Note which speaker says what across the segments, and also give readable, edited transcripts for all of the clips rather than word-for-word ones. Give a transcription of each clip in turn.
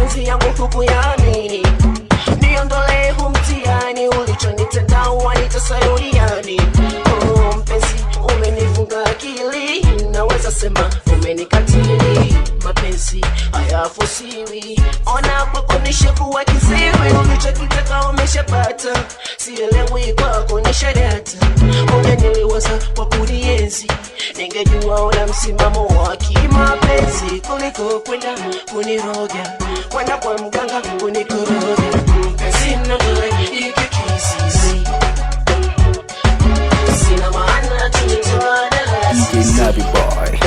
Speaker 1: mapenzi yangu hukuyamini. Niondole humtiani, ulichonitenda wanita sayuriani. Oh mpenzi, umenifunga akili, naweza sema umenikatili. Mapenzi hayafusiwi, ona kwako nishakuwa kiziwi. Ulichokitaka umeshapata, sielewi kwako nishadata. Ungeniliwaza kwa kunienzi, ningejua una msimamo wa kimapenzi, kuliko kwenda kuniroga, kwenda kwa mganga kunikoroga. Mpenzi nondole hiki kisisi, sina maana tunitoana
Speaker 2: DJ Navi Boy.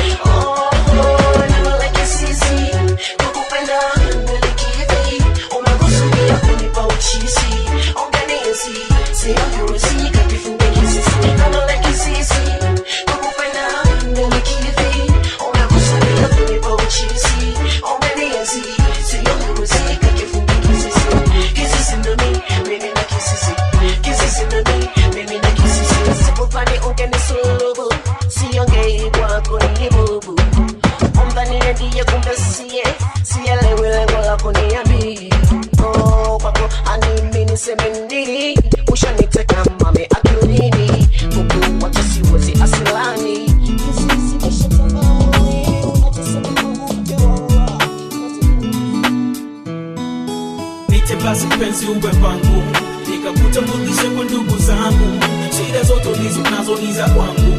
Speaker 1: Semeni ushaniteka mame akilini, kuku watu siwezi asilani.
Speaker 3: Nite basi penzi uwe pangu, nikakutambulishe kwa ndugu zangu. Shida zote ulizo nazo ni za kwangu.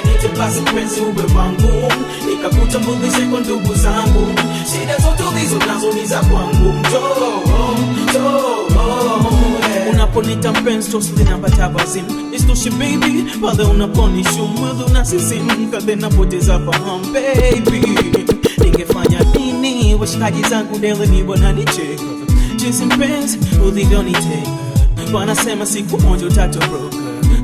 Speaker 3: Nite basi penzi uwe pangu, nikakutambulishe kwa ndugu zangu. Shida zote ulizo nazo ni za kwangu. Unaponita mpenzi tosli na batabazimu, istoshi baby, pale unaponishu mwili unasisimka, then napoteza fahamu baby. Ningefanya nini washikaji zangu dele ni wananicheka, jinsi mpenzi ulivyoniteka. Wanasema siku moja utatoroka,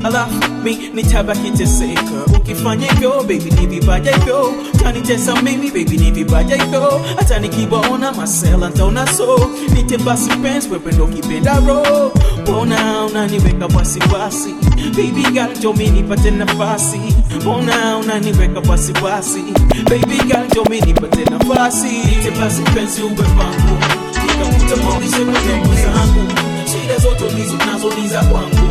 Speaker 3: alafu mi nitabaki teseka. Ukifanya hivyo baby ni vibaya hivyo, utanitesa mimi baby ni vibaya hivyo. Hata nikiwaona masela ntaona so. Nite basi mpenzi wewe ndo kipenda roho, mbona unaniweka wasiwasi baby girl, njoo mimi nipate nafasi. Mbona unaniweka wasiwasi baby girl, njoo mimi nipate nafasi. Nite basi mpenzi uwe pangu, nikakutambulishe kwa ndugu zangu. Shida zote ulizo nazo ni za kwangu.